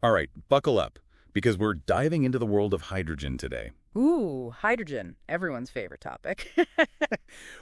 All right, buckle up, because we're diving into the world of hydrogen today. Ooh, hydrogen, everyone's favorite topic.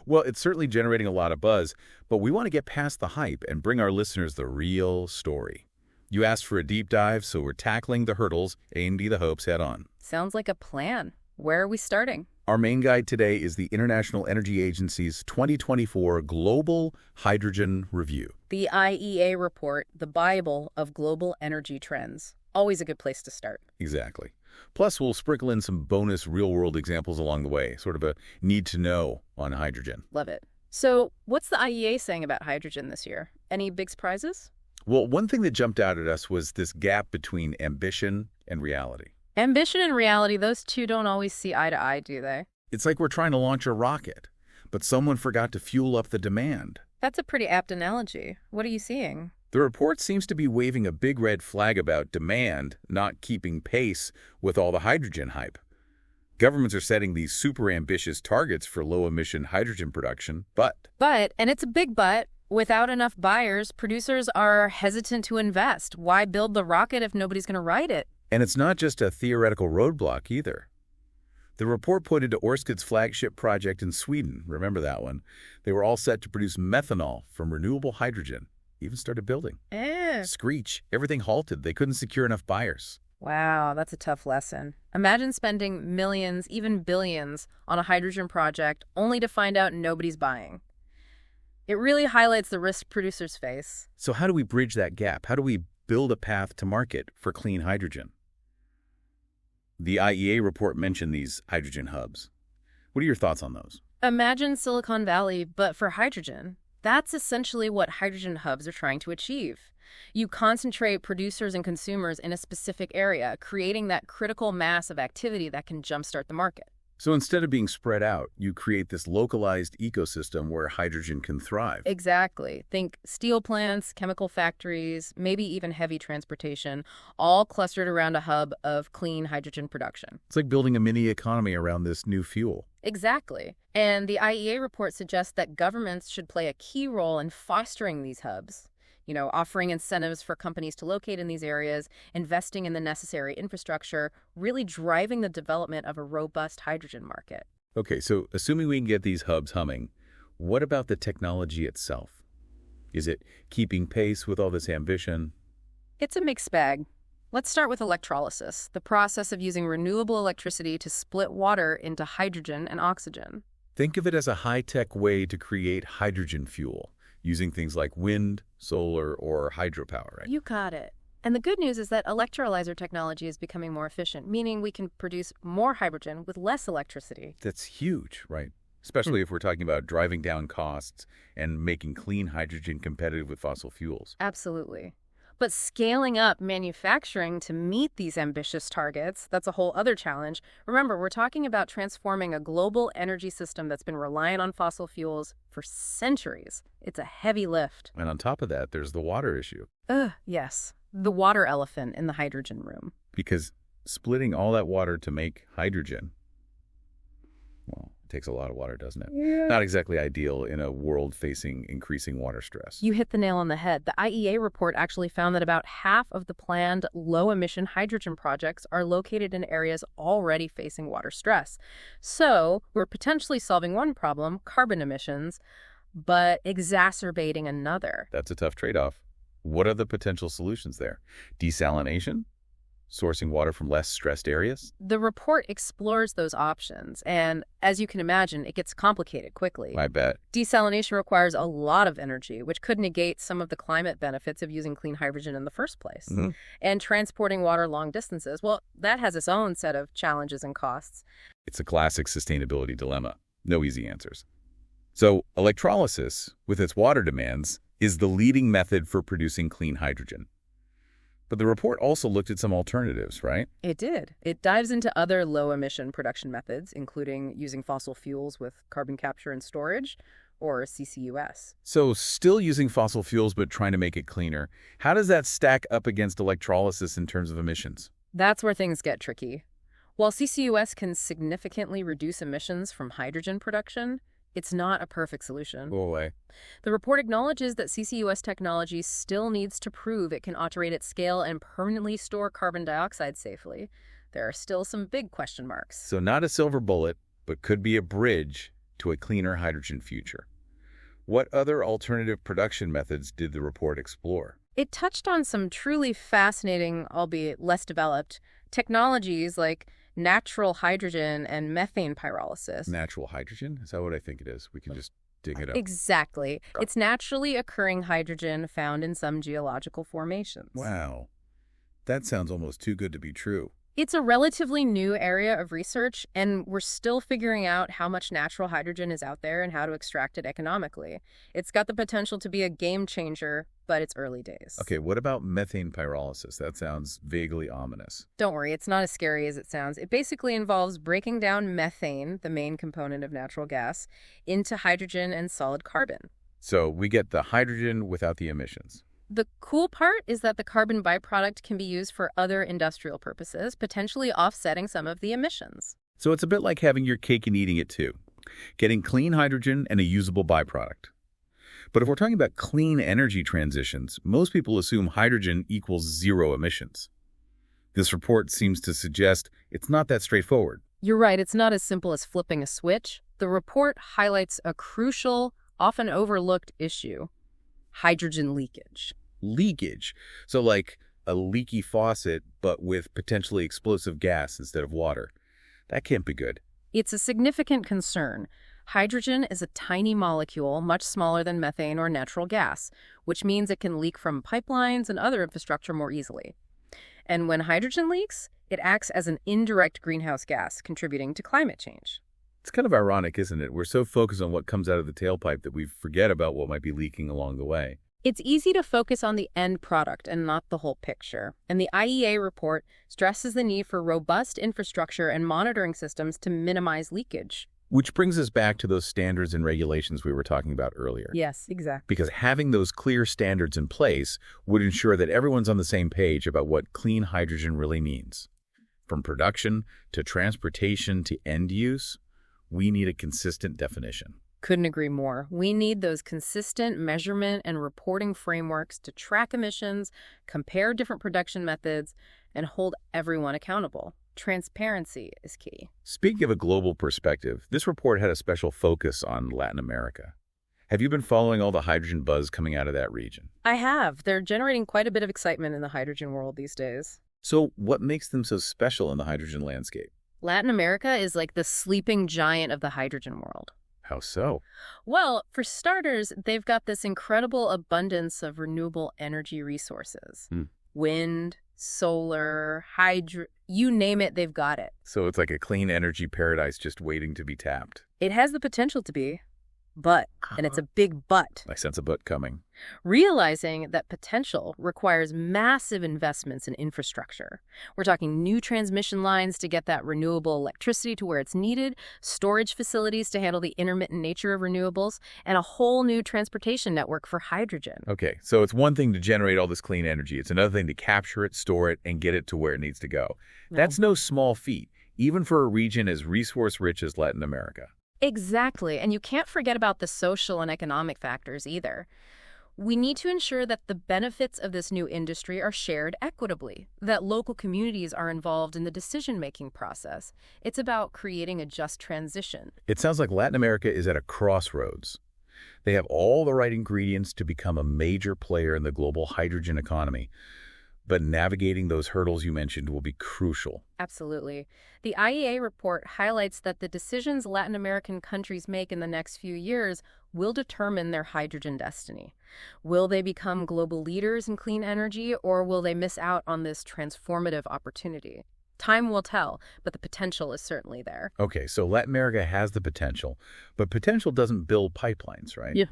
Well, it's certainly generating a lot of buzz, but we want to get past the hype and bring our listeners the real story. You asked for a deep dive, so we're tackling the hurdles, A&D the hopes head on. Sounds like a plan. Where are we starting? Our main guide today is the International Energy Agency's 2024 Global Hydrogen Review. The IEA report, the Bible of global energy trends. Always a good place to start. Exactly. Plus, we'll sprinkle in some bonus real-world examples along the way, sort of a need-to-know on hydrogen. Love it. So, what's the IEA saying about hydrogen this year? Any big surprises? Well, one thing that jumped out at us was this gap between ambition and reality. Ambition and reality, those two don't always see eye to eye, do they? It's like we're trying to launch a rocket, but someone forgot to fuel up the demand. That's a pretty apt analogy. What are you seeing? The report seems to be waving a big red flag about demand not keeping pace with all the hydrogen hype. Governments are setting these super ambitious targets for low-emission hydrogen production, but, And it's a big but, without enough buyers, producers are hesitant to invest. Why build the rocket if nobody's going to ride it? and it's not just a theoretical roadblock either. The report pointed to Ørsted's flagship project in Sweden. Remember that one? They were all set to produce methanol from renewable hydrogen. Even started building. Screech. Everything halted. They couldn't secure enough buyers. Wow, that's a tough lesson. Imagine spending millions, even billions, on a hydrogen project only to find out nobody's buying. It really highlights the risk producers face. So how do we bridge that gap? How do we build a path to market for clean hydrogen? The IEA report mentioned these hydrogen hubs. What are your thoughts on those? Imagine Silicon Valley, but for hydrogen. That's essentially what hydrogen hubs are trying to achieve. You concentrate producers and consumers in a specific area, creating that critical mass of activity that can jumpstart the market. So instead of being spread out, you create this localized ecosystem where hydrogen can thrive. Exactly. Think steel plants, chemical factories, maybe even heavy transportation, all clustered around a hub of clean hydrogen production. It's like building a mini economy around this new fuel. Exactly. And the IEA report suggests that governments should play a key role in fostering these hubs. Offering incentives for companies to locate in these areas, investing in the necessary infrastructure, really driving the development of a robust hydrogen market. Okay, so assuming we can get these hubs humming, what about the technology itself? Is it keeping pace with all this ambition? It's a mixed bag. Let's start with electrolysis, the process of using renewable electricity to split water into hydrogen and oxygen. Think of it as a high-tech way to create hydrogen fuel, using things like wind, solar, or hydropower, right? You got it. And the good news is that electrolyzer technology is becoming more efficient, meaning we can produce more hydrogen with less electricity. That's huge, right? Especially if we're talking about driving down costs and making clean hydrogen competitive with fossil fuels. Absolutely. But scaling up manufacturing to meet these ambitious targets, that's a whole other challenge. Remember, we're talking about transforming a global energy system that's been reliant on fossil fuels for centuries. It's a heavy lift. And on top of that, there's the water issue. Yes. The water elephant in the hydrogen room. Because splitting all that water to make hydrogen, well, it takes a lot of water, doesn't it? Yeah. Not exactly ideal in a world facing increasing water stress. You hit the nail on the head. The IEA report actually found that about half of the planned low-emission hydrogen projects are located in areas already facing water stress. So we're potentially solving one problem, carbon emissions, but exacerbating another. That's a tough trade-off. What are the potential solutions there? Desalination? Sourcing water from less stressed areas? The report explores those options, and as you can imagine, it gets complicated quickly. I bet. Desalination requires a lot of energy, which could negate some of the climate benefits of using clean hydrogen in the first place. Mm-hmm. And transporting water long distances, well, that has its own set of challenges and costs. It's a classic sustainability dilemma. No easy answers. So electrolysis, with its water demands, is the leading method for producing clean hydrogen. But the report also looked at some alternatives, right? It did. It dives into other low-emission production methods, including using fossil fuels with carbon capture and storage, or CCUS. So still using fossil fuels but trying to make it cleaner. How does that stack up against electrolysis in terms of emissions? That's where things get tricky. While CCUS can significantly reduce emissions from hydrogen production, It's not a perfect solution. Go away. The report acknowledges that CCUS technology still needs to prove it can operate at scale and permanently store carbon dioxide safely. There are still some big question marks. So not a silver bullet, but could be a bridge to a cleaner hydrogen future. What other alternative production methods did the report explore? It touched on some truly fascinating, albeit less developed, technologies like natural hydrogen and methane pyrolysis. Natural hydrogen? Is that what I think it is? We can just dig it up. Exactly. It's naturally occurring hydrogen found in some geological formations. Wow. That sounds almost too good to be true. It's a relatively new area of research, and we're still figuring out how much natural hydrogen is out there and how to extract it economically. It's got the potential to be a game changer, but it's early days. Okay, what about methane pyrolysis? That sounds vaguely ominous. Don't worry, it's not as scary as it sounds. It basically involves breaking down methane, the main component of natural gas, into hydrogen and solid carbon. So we get the hydrogen without the emissions. The cool part is that the carbon byproduct can be used for other industrial purposes, potentially offsetting some of the emissions. So it's a bit like having your cake and eating it too. Getting clean hydrogen and a usable byproduct. But if we're talking about clean energy transitions, most people assume hydrogen equals zero emissions. This report seems to suggest it's not that straightforward. You're right, it's not as simple as flipping a switch. The report highlights a crucial, often overlooked issue: hydrogen leakage. Leakage. So like a leaky faucet, but with potentially explosive gas instead of water. That can't be good. It's a significant concern. Hydrogen is a tiny molecule, much smaller than methane or natural gas, which means it can leak from pipelines and other infrastructure more easily. And when hydrogen leaks, it acts as an indirect greenhouse gas, contributing to climate change. It's kind of ironic, isn't it? We're so focused on what comes out of the tailpipe that we forget about what might be leaking along the way. It's easy to focus on the end product and not the whole picture. And the IEA report stresses the need for robust infrastructure and monitoring systems to minimize leakage. Which brings us back to those standards and regulations we were talking about earlier. Yes, exactly. Because having those clear standards in place would ensure that everyone's on the same page about what clean hydrogen really means. From production to transportation to end use, we need a consistent definition. Couldn't agree more. We need those consistent measurement and reporting frameworks to track emissions, compare different production methods, and hold everyone accountable. Transparency is key. Speaking of a global perspective, this report had a special focus on Latin America. Have you been following all the hydrogen buzz coming out of that region? I have. They're generating quite a bit of excitement in the hydrogen world these days. So what makes them so special in the hydrogen landscape? Latin America is like the sleeping giant of the hydrogen world. How so? Well, for starters, they've got this incredible abundance of renewable energy resources. Wind, solar, hydro, you name it, they've got it. So it's like a clean energy paradise just waiting to be tapped. It has the potential to be, but, and it's a big but. I sense a but coming. Realizing that potential requires massive investments in infrastructure. We're talking new transmission lines to get that renewable electricity to where it's needed, storage facilities to handle the intermittent nature of renewables, and a whole new transportation network for hydrogen. Okay, so it's one thing to generate all this clean energy. It's another thing to capture it, store it, and get it to where it needs to go. That's no small feat, even for a region as resource-rich as Latin America. Exactly, and you can't forget about the social and economic factors either. We need to ensure that the benefits of this new industry are shared equitably, that local communities are involved in the decision-making process. It's about creating a just transition. It sounds like Latin America is at a crossroads. They have all the right ingredients to become a major player in the global hydrogen economy. But navigating those hurdles you mentioned will be crucial. Absolutely. The IEA report highlights that the decisions Latin American countries make in the next few years will determine their hydrogen destiny. Will they become global leaders in clean energy, or will they miss out on this transformative opportunity? Time will tell, but the potential is certainly there. Okay, so Latin America has the potential, but potential doesn't build pipelines, right? Yeah.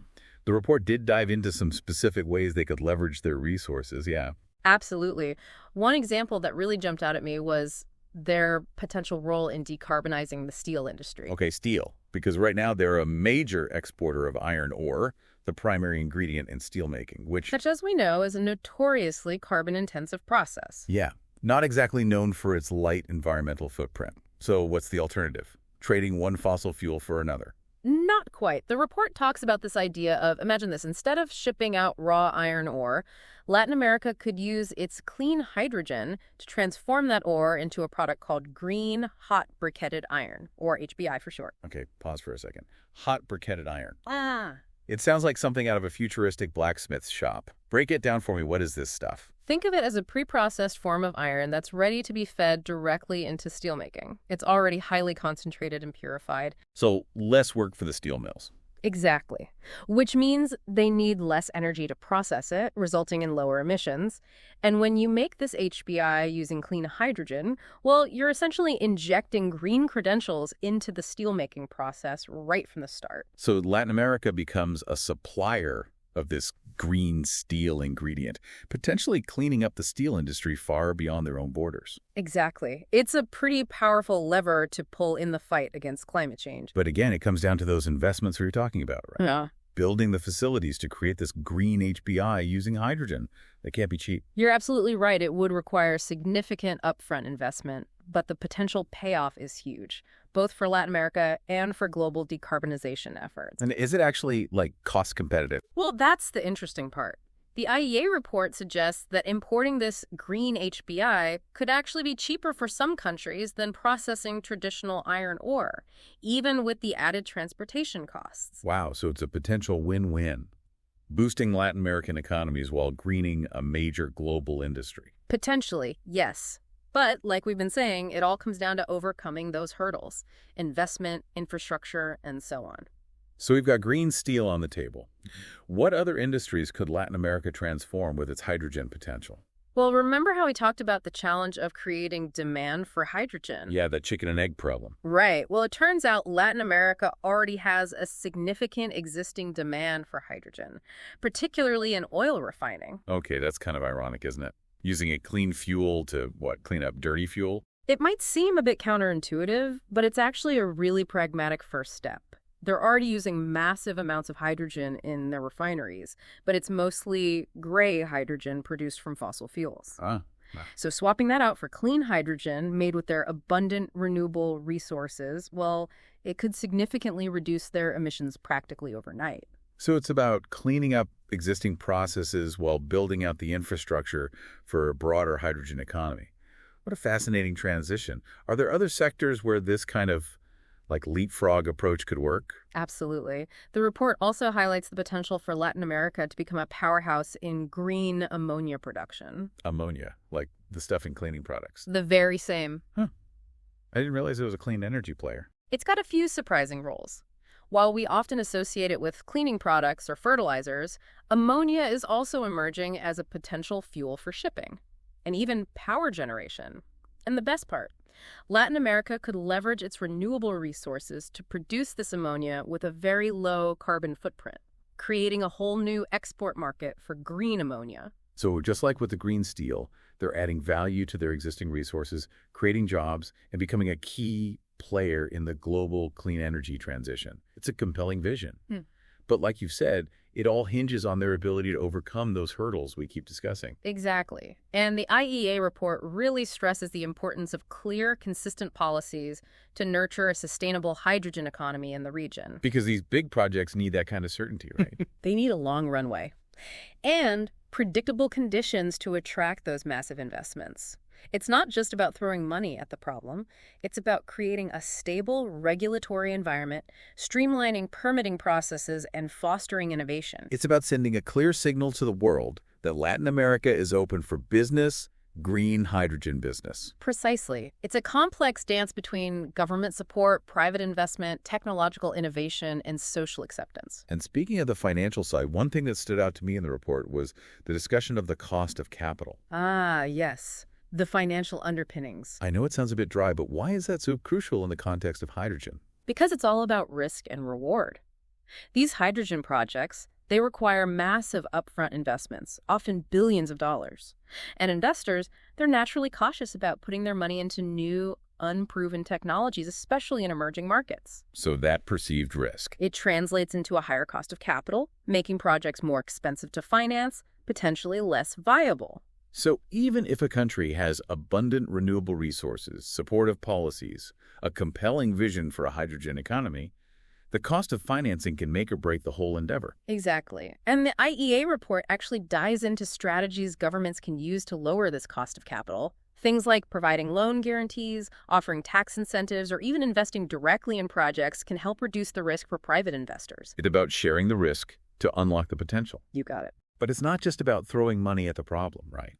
The report did dive into some specific ways they could leverage their resources, yeah. Absolutely. One example that really jumped out at me was their potential role in decarbonizing the steel industry. Okay, steel, because right now they're a major exporter of iron ore, the primary ingredient in steelmaking, which as we know, is a notoriously carbon-intensive process. Yeah, not exactly known for its light environmental footprint. So what's the alternative? Trading one fossil fuel for another. Not Quite. The report talks about this idea of, imagine this, instead of shipping out raw iron ore, Latin America could use its clean hydrogen to transform that ore into a product called green hot briquetted iron, or HBI for short. Okay, pause for a second. Hot briquetted iron. Ah. It sounds like something out of a futuristic blacksmith's shop. Break it down for me. What is this stuff? Think of it as a pre-processed form of iron that's ready to be fed directly into steelmaking. It's already highly concentrated and purified. So less work for the steel mills. Exactly. Which means they need less energy to process it, resulting in lower emissions. And when you make this HBI using clean hydrogen, well, you're essentially injecting green credentials into the steelmaking process right from the start. So Latin America becomes a supplier of this green steel ingredient, potentially cleaning up the steel industry far beyond their own borders. Exactly. It's a pretty powerful lever to pull in the fight against climate change. But again, it comes down to those investments we were talking about, right? Yeah. Building the facilities to create this green HBI using hydrogen. They can't be cheap. You're absolutely right. It would require significant upfront investment, but the potential payoff is huge, both for Latin America and for global decarbonization efforts. And is it actually, cost competitive? Well, that's the interesting part. The IEA report suggests that importing this green HBI could actually be cheaper for some countries than processing traditional iron ore, even with the added transportation costs. Wow, so it's a potential win-win. Boosting Latin American economies while greening a major global industry. Potentially, yes. But, like we've been saying, it all comes down to overcoming those hurdles: investment, infrastructure, and so on. So we've got green steel on the table. What other industries could Latin America transform with its hydrogen potential? Well, remember how we talked about the challenge of creating demand for hydrogen? Yeah, the chicken and egg problem. Right. Well, it turns out Latin America already has a significant existing demand for hydrogen, particularly in oil refining. Okay, that's kind of ironic, isn't it? Using a clean fuel to, clean up dirty fuel? It might seem a bit counterintuitive, but it's actually a really pragmatic first step. They're already using massive amounts of hydrogen in their refineries, but it's mostly gray hydrogen produced from fossil fuels. So swapping that out for clean hydrogen made with their abundant renewable resources, well, it could significantly reduce their emissions practically overnight. So it's about cleaning up existing processes while building out the infrastructure for a broader hydrogen economy. What a fascinating transition. Are there other sectors where this kind of leapfrog approach could work? Absolutely. The report also highlights the potential for Latin America to become a powerhouse in green ammonia production. Ammonia, like the stuff in cleaning products. The very same. I didn't realize it was a clean energy player. It's got a few surprising roles. While we often associate it with cleaning products or fertilizers, ammonia is also emerging as a potential fuel for shipping and even power generation. And the best part, Latin America could leverage its renewable resources to produce this ammonia with a very low carbon footprint, creating a whole new export market for green ammonia. So just like with the green steel, they're adding value to their existing resources, creating jobs, and becoming a key player in the global clean energy transition. It's a compelling vision. But like you've said, it all hinges on their ability to overcome those hurdles we keep discussing. Exactly. And the IEA report really stresses the importance of clear, consistent policies to nurture a sustainable hydrogen economy in the region. Because these big projects need that kind of certainty, right? They need a long runway and predictable conditions to attract those massive investments. It's not just about throwing money at the problem. It's about creating a stable regulatory environment, streamlining permitting processes, and fostering innovation. It's about sending a clear signal to the world that Latin America is open for business, green hydrogen business. Precisely. It's a complex dance between government support, private investment, technological innovation, and social acceptance. And speaking of the financial side, one thing that stood out to me in the report was the discussion of the cost of capital. Ah, yes. The financial underpinnings. I know it sounds a bit dry, but why is that so crucial in the context of hydrogen? Because it's all about risk and reward. These hydrogen projects, they require massive upfront investments, often billions of dollars. And investors, they're naturally cautious about putting their money into new, unproven technologies, especially in emerging markets. So that perceived risk. It translates into a higher cost of capital, making projects more expensive to finance, potentially less viable. So even if a country has abundant renewable resources, supportive policies, a compelling vision for a hydrogen economy, The cost of financing can make or break the whole endeavor. Exactly. And the IEA report actually dives into strategies governments can use to lower this cost of capital. Things like providing loan guarantees, offering tax incentives, or even investing directly in projects can help reduce the risk for private investors. It's about sharing the risk to unlock the potential. You got it. But it's not just about throwing money at the problem, right?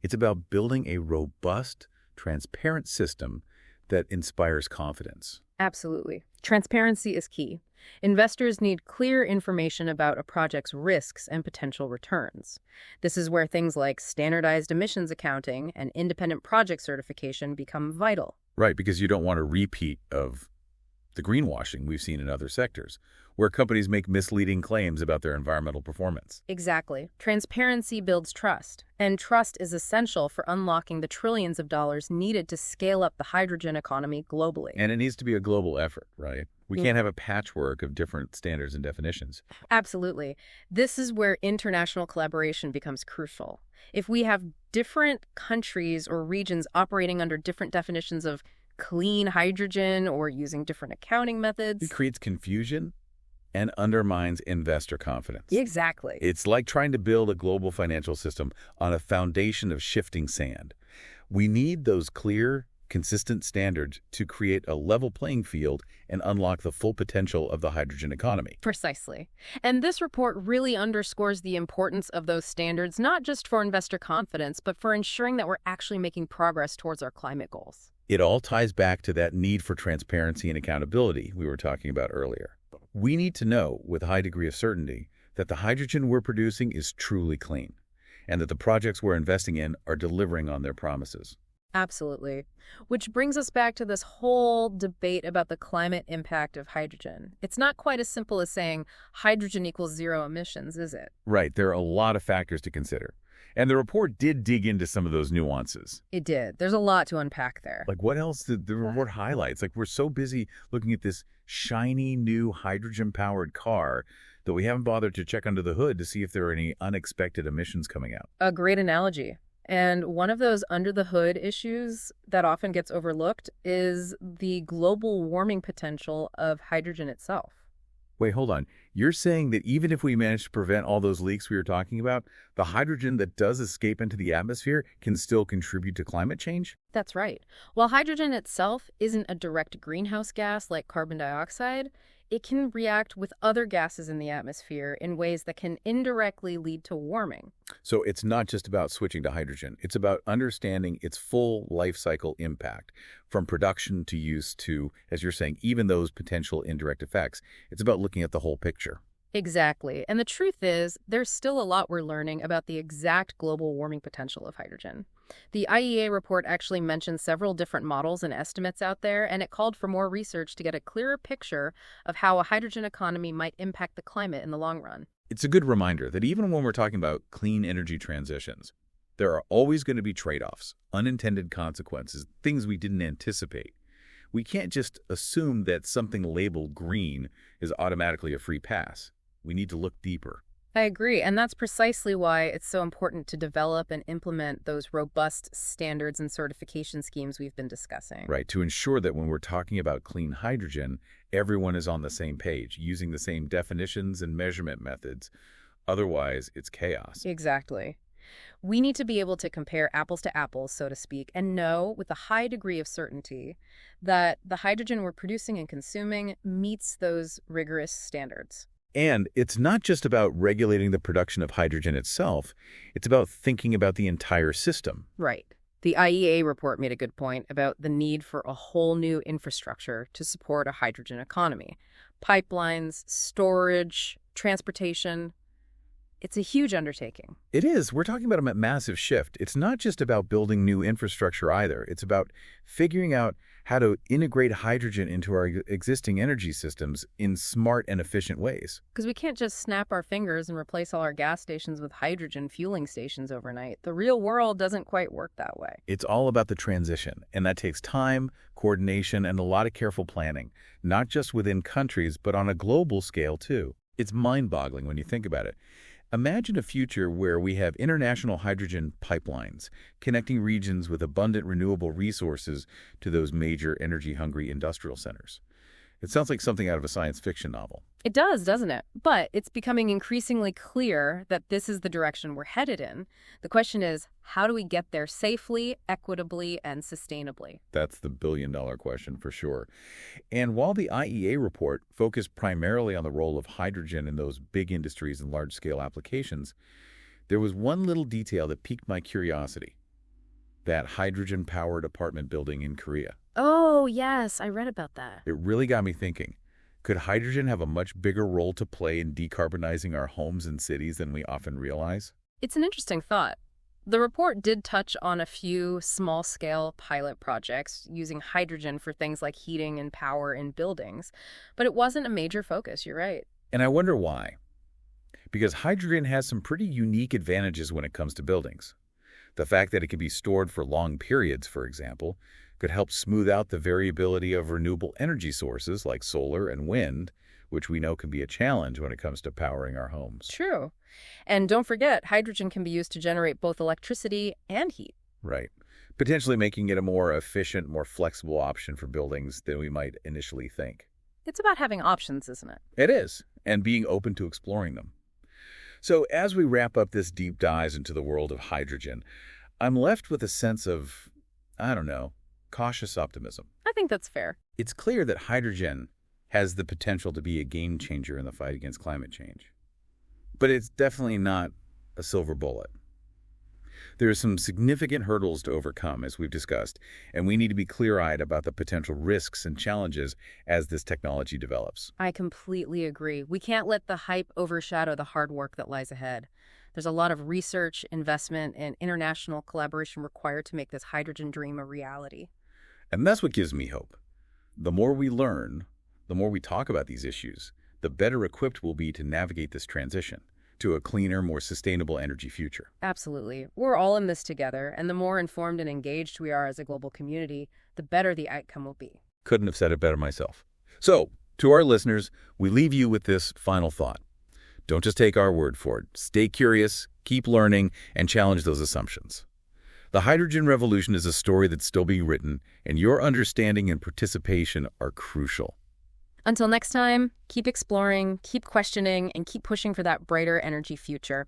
It's about building a robust, transparent system that inspires confidence. Absolutely. Transparency is key. Investors need clear information about a project's risks and potential returns. This is where things like standardized emissions accounting and independent project certification become vital. Right, because you don't want a repeat of the greenwashing we've seen in other sectors, where companies make misleading claims about their environmental performance. Exactly. Transparency builds trust, and trust is essential for unlocking the trillions of dollars needed to scale up the hydrogen economy globally. And it needs to be a global effort, right? We Mm. can't have a patchwork of different standards and definitions. Absolutely. This is where international collaboration becomes crucial. If we have different countries or regions operating under different definitions of clean hydrogen or using different accounting It methods. creates confusion and undermines investor confidence. Exactly. It's like trying to build a global financial system on a foundation of shifting sand. We need those clear, consistent standards to create a level playing field and unlock the full potential of the hydrogen economy. Precisely. And this report really underscores the importance of those standards, not just for investor confidence, but for ensuring that we're actually making progress towards our climate goals. It all ties back to that need for transparency and accountability we were talking about earlier. We need to know with a high degree of certainty that the hydrogen we're producing is truly clean and that the projects we're investing in are delivering on their promises. Absolutely. Which brings us back to this whole debate about the climate impact of hydrogen. It's not quite as simple as saying hydrogen equals zero emissions, is it? Right, there are a lot of factors to consider. And the report did dig into some of those nuances. It did. There's a lot to unpack there. Like what else did the report highlights? Like we're so busy looking at this shiny new hydrogen-powered car that we haven't bothered to check under the hood to see if there are any unexpected emissions coming out. A great analogy. And one of those under-the-hood issues that often gets overlooked is the global warming potential of hydrogen itself. Wait, hold on. You're saying that even if we manage to prevent all those leaks we were talking about, the hydrogen that does escape into the atmosphere can still contribute to climate change? That's right. While hydrogen itself isn't a direct greenhouse gas like carbon dioxide, it can react with other gases in the atmosphere in ways that can indirectly lead to warming. So it's not just about switching to hydrogen. It's about understanding its full life cycle impact, from production to use to, as you're saying, even those potential indirect effects. It's about looking at the whole picture. Exactly. And the truth is, there's still a lot we're learning about the exact global warming potential of hydrogen. The IEA report actually mentioned several different models and estimates out there, and it called for more research to get a clearer picture of how a hydrogen economy might impact the climate in the long run. It's a good reminder that even when we're talking about clean energy transitions, there are always going to be trade-offs, unintended consequences, things we didn't anticipate. We can't just assume that something labeled green is automatically a free pass. We need to look deeper. I agree, and that's precisely why it's so important to develop and implement those robust standards and certification schemes we've been discussing. Right, to ensure that when we're talking about clean hydrogen, everyone is on the same page, using the same definitions and measurement methods. Otherwise, it's chaos. Exactly. We need to be able to compare apples to apples, so to speak, and know with a high degree of certainty that the hydrogen we're producing and consuming meets those rigorous standards. And it's not just about regulating the production of hydrogen itself. It's about thinking about the entire system. Right. The IEA report made a good point about the need for a whole new infrastructure to support a hydrogen economy. Pipelines, storage, transportation. It's a huge undertaking. It is. We're talking about a massive shift. It's not just about building new infrastructure either. It's about figuring out how to integrate hydrogen into our existing energy systems in smart and efficient ways. Because we can't just snap our fingers and replace all our gas stations with hydrogen fueling stations overnight. The real world doesn't quite work that way. It's all about the transition, and that takes time, coordination, and a lot of careful planning, not just within countries, but on a global scale too. It's mind-boggling when you think about it. Imagine a future where we have international hydrogen pipelines connecting regions with abundant renewable resources to those major energy-hungry industrial centers. It sounds like something out of a science fiction novel. It does, doesn't it? But it's becoming increasingly clear that this is the direction we're headed in. The question is, how do we get there safely, equitably, and sustainably? That's the billion-dollar question for sure. And while the IEA report focused primarily on the role of hydrogen in those big industries and large-scale applications, there was one little detail that piqued my curiosity. That hydrogen-powered apartment building in Korea. Oh, yes, I read about that. It really got me thinking. Could hydrogen have a much bigger role to play in decarbonizing our homes and cities than we often realize? It's an interesting thought. The report did touch on a few small-scale pilot projects using hydrogen for things like heating and power in buildings, but it wasn't a major focus, you're right. And I wonder why. Because hydrogen has some pretty unique advantages when it comes to buildings. The fact that it can be stored for long periods, for example, could help smooth out the variability of renewable energy sources like solar and wind, which we know can be a challenge when it comes to powering our homes. True. And don't forget, hydrogen can be used to generate both electricity and heat. Right. Potentially making it a more efficient, more flexible option for buildings than we might initially think. It's about having options, isn't it? It is, and being open to exploring them. So as we wrap up this deep dive into the world of hydrogen, I'm left with a sense of, cautious optimism. I think that's fair. It's clear that hydrogen has the potential to be a game changer in the fight against climate change. But it's definitely not a silver bullet. There are some significant hurdles to overcome, as we've discussed, and we need to be clear-eyed about the potential risks and challenges as this technology develops. I completely agree. We can't let the hype overshadow the hard work that lies ahead. There's a lot of research, investment, and international collaboration required to make this hydrogen dream a reality. And that's what gives me hope. The more we learn, the more we talk about these issues, the better equipped we'll be to navigate this transition to a cleaner, more sustainable energy future. Absolutely. We're all in this together, and the more informed and engaged we are as a global community, the better the outcome will be. Couldn't have said it better myself. So, to our listeners, we leave you with this final thought. Don't just take our word for it. Stay curious, keep learning, and challenge those assumptions. The hydrogen revolution is a story that's still being written, and your understanding and participation are crucial. Until next time, keep exploring, keep questioning, and keep pushing for that brighter energy future.